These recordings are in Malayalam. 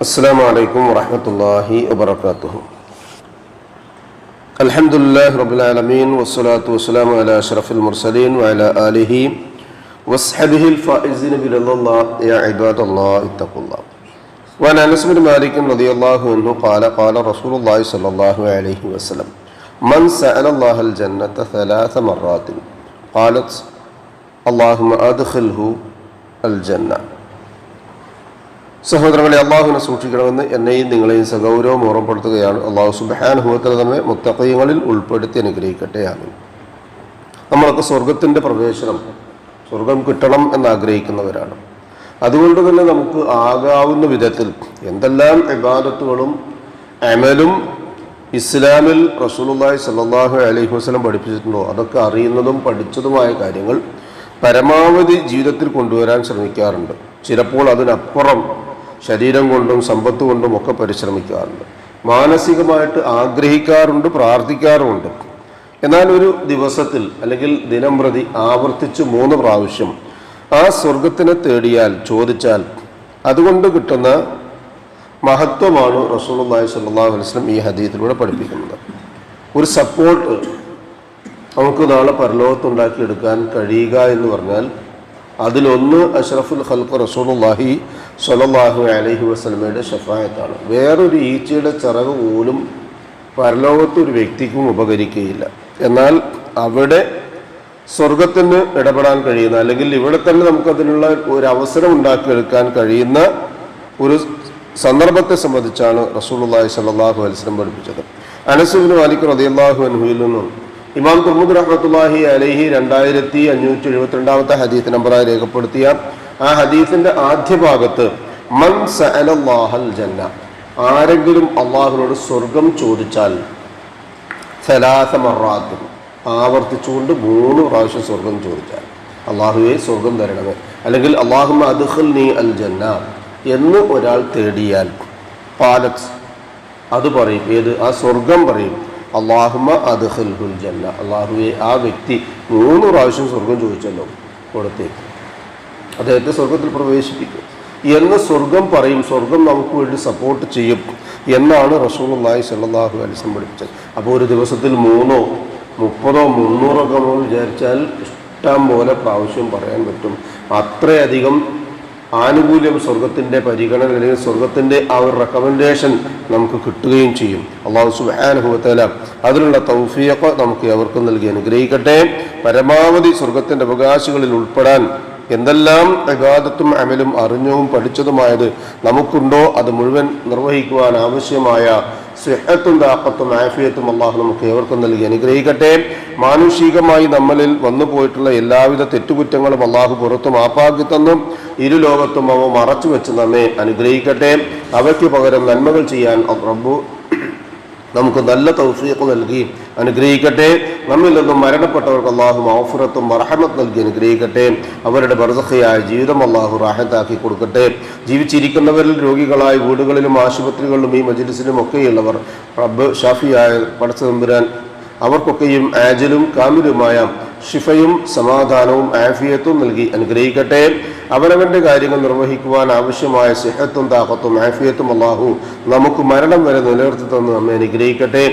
السلام عليكم ورحمة الله وبركاته. الحمد لله رب العالمين والصلاة والسلام على أشرف المرسلين وعلى آله وصحبه الفائزين برضا الله. يا عباد الله اتقوا الله. وعن أنس بن مالك رضي الله عنه قال قال رسول الله صلى الله عليه وسلم من سأل الله الجنة 3 مرات قالت اللهم أدخله الجنة. സഹോദരങ്ങളെ, അള്ളാഹുവിനെ സൂക്ഷിക്കണമെന്ന് എന്നെയും നിങ്ങളെയും സഗൗരവം ഓർമ്മപ്പെടുത്തുകയാണ്. അള്ളാഹു സുബ്ഹാനഹു വ തആല നമ്മെ മുത്തഖീങ്ങളിൽ ഉൾപ്പെടുത്തി അനുഗ്രഹിക്കട്ടെ. ആമീൻ. നമ്മളൊക്കെ സ്വർഗത്തിൻ്റെ പ്രവേശനം, സ്വർഗം കിട്ടണം എന്നാഗ്രഹിക്കുന്നവരാണ്. അതുകൊണ്ട് തന്നെ നമുക്ക് ആകാവുന്ന വിധത്തിൽ എന്തെല്ലാം ഇബാദത്തുകളും അമലും ഇസ്ലാമിൽ റസൂലുള്ളാഹി സ്വല്ലല്ലാഹു അലൈഹി വസല്ലം പഠിപ്പിച്ചിട്ടുണ്ടോ അതൊക്കെ അറിയുന്നതും പഠിച്ചതുമായ കാര്യങ്ങൾ പരമാവധി ജീവിതത്തിൽ കൊണ്ടുവരാൻ ശ്രമിക്കാറുണ്ട്. ചിലപ്പോൾ അതിനപ്പുറം ശരീരം കൊണ്ടും സമ്പത്ത് കൊണ്ടും ഒക്കെ പരിശ്രമിക്കാറുണ്ട്. മാനസികമായിട്ട് ആഗ്രഹിക്കാറുണ്ട്, പ്രാർത്ഥിക്കാറുമുണ്ട്. എന്നാൽ ഒരു ദിവസത്തിൽ അല്ലെങ്കിൽ ദിനം പ്രതി ആവർത്തിച്ച് 3 പ്രാവശ്യം ആ സ്വർഗത്തിനെ തേടിയാൽ, ചോദിച്ചാൽ അതുകൊണ്ട് കിട്ടുന്ന മഹത്വമാണ് റസൂലുള്ളാഹി സ്വല്ലല്ലാഹു അലൈഹി വസല്ലം ഈ ഹദീസിലൂടെ പഠിപ്പിക്കുന്നത്. ഒരു സപ്പോർട്ട് നമുക്ക് നാളെ പരലോകത്തുണ്ടാക്കിയെടുക്കാൻ കഴിയുക എന്ന് പറഞ്ഞാൽ അതിലൊന്ന് അഷ്റഫുൽ ഖൽഖ് റസൂലുള്ളാഹി സ്വല്ലല്ലാഹു അലൈഹി വസല്ലമയുടെ ശഫാഅത്താണ്. വേറൊരു ഈച്ചയുടെ ചിറക് പോലും പരലോകത്തൊരു വ്യക്തിക്കും ഉപകരിക്കുകയില്ല. എന്നാൽ അവിടെ സ്വർഗത്തിന് ഇടപെടാൻ കഴിയുന്ന, അല്ലെങ്കിൽ ഇവിടെ തന്നെ നമുക്കതിനുള്ള ഒരു അവസരം ഉണ്ടാക്കിയെടുക്കാൻ കഴിയുന്ന ഒരു സന്ദർഭത്തെ സംബന്ധിച്ചാണ് റസൂലുള്ളാഹി സ്വല്ലല്ലാഹു അലൈഹി വസല്ലം പഠിപ്പിച്ചത്. അനസ് ഇബ്നു മാലിക് റളിയല്ലാഹു അൻഹുവിൽ നിന്നും ഇമാം തുർമുദി റഹ്മത്തുള്ളാഹി അലൈഹി 2572 ഹദീസ് നമ്പറായി രേഖപ്പെടുത്തിയ ആ ഹദീസിന്റെ ആദ്യ ഭാഗത്ത് മൻ സഅലല്ലാഹൽ ജന്ന, ആരെങ്കിലും അള്ളാഹുവിനോട് സ്വർഗം ചോദിച്ചാൽ 3 മർറാത്ത് ആവർത്തിച്ചുകൊണ്ട് 3 പ്രാവശ്യം സ്വർഗം ചോദിച്ചാൽ, അള്ളാഹുവെ സ്വർഗം തരണമേ, അല്ലെങ്കിൽ അല്ലാഹുമ്മ അദ്ഖിൽനി അൽ ജന്ന എന്ന് ഒരാൾ തേടിയാൽ ഖാലത്ത്, അത് പറയും, ഏത് ആ സ്വർഗം പറയും, അല്ലാഹുമ്മ അദ്ഖിൽഹുൽ ജന്ന, അള്ളാഹുവെ ആ വ്യക്തി 3 പ്രാവശ്യം സ്വർഗം ചോദിച്ചല്ലോ, കൊടുത്തേക്ക്, അദ്ദേഹത്തെ സ്വർഗത്തിൽ പ്രവേശിപ്പിക്കും എന്ന് സ്വർഗം പറയും. സ്വർഗം നമുക്ക് വേണ്ടി സപ്പോർട്ട് ചെയ്യും എന്നാണ് റസൂലുള്ളാഹി സ്വല്ലല്ലാഹു അലൈഹി വസല്ലം പഠിപ്പിച്ചത്. അപ്പോൾ ഒരു ദിവസത്തിൽ 3, 30, 300 ഒക്കെ നമ്മൾ വിചാരിച്ചാൽ ഇഷ്ടം പോലെ പ്രാവശ്യം പറയാൻ പറ്റും. അത്രയധികം ആനുകൂല്യം, സ്വർഗത്തിൻ്റെ പരിഗണന, അല്ലെങ്കിൽ സ്വർഗത്തിൻ്റെ ആ ഒരു റെക്കമെൻഡേഷൻ നമുക്ക് കിട്ടുകയും ചെയ്യും. അല്ലാഹു സുബ്ഹാനഹു വ തആല അതിനുള്ള തൗഫീഖ് നമുക്ക് എവർക്കും നൽകി അനുഗ്രഹിക്കട്ടെ. പരമാവധി സ്വർഗത്തിൻ്റെ അവകാശികളിൽ ഉൾപ്പെടാൻ എന്തെല്ലാം ഇബാദത്തും അമലും അറിഞ്ഞതും പഠിച്ചതുമായത് നമുക്കുണ്ടോ അത് മുഴുവൻ നിർവഹിക്കുവാൻ ആവശ്യമായ സിഹത്തും താഖത്തും ആഫിയത്തും അള്ളാഹു നമുക്ക് ഏവർക്കും നൽകി അനുഗ്രഹിക്കട്ടെ. മാനുഷികമായി നമ്മളിൽ വന്നു പോയിട്ടുള്ള എല്ലാവിധ തെറ്റുകുറ്റങ്ങളും അള്ളാഹു പുറത്തു മാപ്പാക്കി തന്നും ഇരുലോകത്തും അവ മറച്ചു വെച്ച് നമ്മെ അനുഗ്രഹിക്കട്ടെ. അവയ്ക്ക് പകരം നന്മകൾ ചെയ്യാൻ റബ്ബു നമുക്ക് നല്ല തൗഫീഖ് നൽകി അനുഗ്രഹിക്കട്ടെ. നമ്മിൽ നിന്നും മരണപ്പെട്ടവർക്ക് അള്ളാഹു മഗ്ഫിറത്തും മർഹമത്ത് നൽകി അനുഗ്രഹിക്കട്ടെ. അവരുടെ ബർസഖിയായ ജീവിതം അള്ളാഹു റാഹത്താക്കി കൊടുക്കട്ടെ. ജീവിച്ചിരിക്കുന്നവരിൽ രോഗികളായ വീടുകളിലും ആശുപത്രികളിലും ഈ മജ്ലിസിലും ഒക്കെയുള്ളവർ റബ്ബ് ഷാഫിയായ പടച്ച തമ്പുരാൻ അവർക്കൊക്കെയും ആജലും കാമിലുമായ ഷിഫയും സമാധാനവും ആഫിയത്തും നൽകി അനുഗ്രഹിക്കട്ടെ. അവനവൻ്റെ കാര്യങ്ങൾ നിർവഹിക്കുവാൻ ആവശ്യമായ സിഹത്തും താഖത്തും ആഫിയത്തും അള്ളാഹു നമുക്ക് മരണം വരെ നിലനിർത്തി തന്ന് നമ്മെ അനുഗ്രഹിക്കട്ടെ.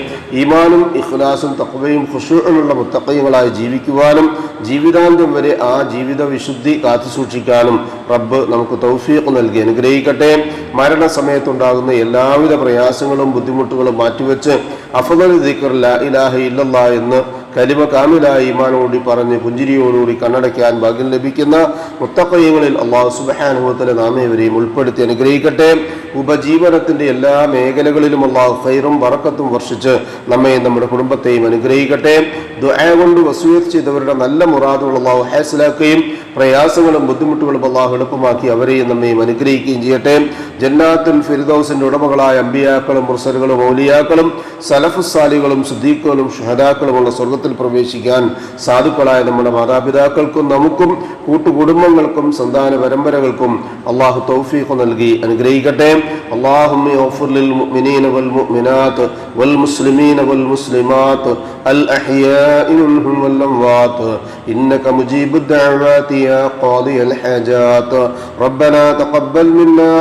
ഈമാനും ഇഖ്ലാസും തഖ്വയും ഖുശൂഉമുള്ള മുത്തഖീങ്ങളായി ജീവിക്കുവാനും ജീവിതാന്ത്യം വരെ ആ ജീവിത വിശുദ്ധി കാത്തുസൂക്ഷിക്കാനും റബ്ബ് നമുക്ക് തൗഫീഖ് നൽകി അനുഗ്രഹിക്കട്ടെ. മരണസമയത്തുണ്ടാകുന്ന എല്ലാവിധ പ്രയാസങ്ങളും ബുദ്ധിമുട്ടുകളും മാറ്റിവെച്ച് അഫ്ളൽ ദിക്ർ ലാ ഇലാഹ ഇല്ലല്ലാഹ് എന്ന് കലിമ കാമിലായ ഈമാനോടി പറഞ്ഞ് പുഞ്ചിരിയോടുകൂടി കണ്ണടയ്ക്കാൻ ഭാഗ്യം ലഭിക്കുന്ന മുത്തഖീങ്ങളിൽ അല്ലാഹു സുബ്ഹാനഹു വ തആല നാമേവരെയും ഉൾപ്പെടുത്തി അനുഗ്രഹിക്കട്ടെ. ഉപജീവനത്തിന്റെ എല്ലാ മേഖലകളിലും അല്ലാഹു ഖൈറും ബറക്കത്തും വർഷിച്ച് നമ്മയും നമ്മുടെ കുടുംബത്തെയും അനുഗ്രഹിക്കട്ടെ. ദുആ കൊണ്ട് വസിയത്ത് ചെയ്തവരുടെ നല്ല മുറാദുകൾ അല്ലാഹു ഹാസിലാക്കുകയും പ്രയാസങ്ങളും ബുദ്ധിമുട്ടുകളും അല്ലാഹു എളുപ്പമാക്കി അവരെയും നമ്മയും അനുഗ്രഹിക്കുകയും ചെയ്യട്ടെ. ജന്നാത്തുൽ ഫിർദൗസിന്റെ ഉടമകളായ അമ്പിയാക്കളും മുർസലുകളും ഔലിയാക്കളും സലഫുസ് സാലികളും സിദ്ദീഖുകളും ഷുഹദാക്കളുമുള്ള സ്വർഗത്തിൽ പ്രവേശിക്കാൻ സാധുക്കളായ നമ്മുടെ മാതാപിതാക്കൾക്കും നമുക്കും കൂട്ടുകുടുംബങ്ങൾക്കും സന്താന പരമ്പരകൾക്കും അല്ലാഹു തൗഫീഖ് നൽകി അനുഗ്രഹിക്കട്ടെ. അല്ലാഹുമ്മ ഗ്ഫിർ ലിൽ മുഅ്മിനീന വൽ മുഅ്മിനാത്ത് വൽ മുസ്ലിമീന വൽ മുസ്ലിമാത്ത് അൽ അഹ്യാഇ മിൻഹും വൽ അംവാത്ത് ഇന്നക മുജീബുദ് ദഅവാതി യാ ഖാദിയൽ ഹാജാത്ത് റബ്ബനാ തഖബ്ബൽ മിന്നാ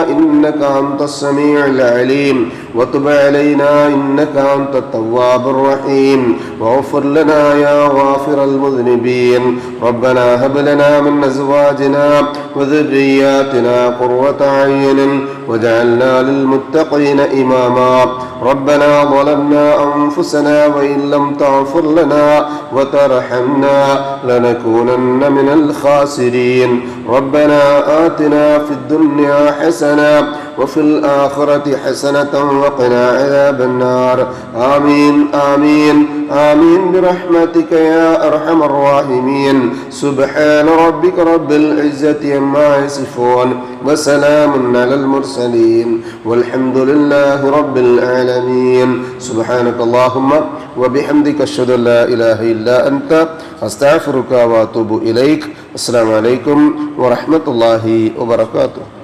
إنك أنت السميع العليم وتب علينا إنك أنت التواب الرحيم واغفر لنا يا غافر المذنبين ربنا هب لنا من أزواجنا وذرياتنا قرة أعين واجعلنا للمتقين إماما ربنا ظلمنا أنفسنا وإن لم تغفر لنا وترحمنا لنكونن من الخاسرين ربنا آتنا في الدنيا حسنة وفي الآخرة حسنة وقنا عذاب النار آمين آمين آمين برحمتك يا أرحم الراحمين سبحان ربك رب العزة عما يصفون وسلام على المرسلين والحمد لله رب العالمين سبحانك اللهم وبحمدك أشهد أن لا إله إلا أنت أستغفرك وأتوب إليك السلام عليكم ورحمة الله وبركاته.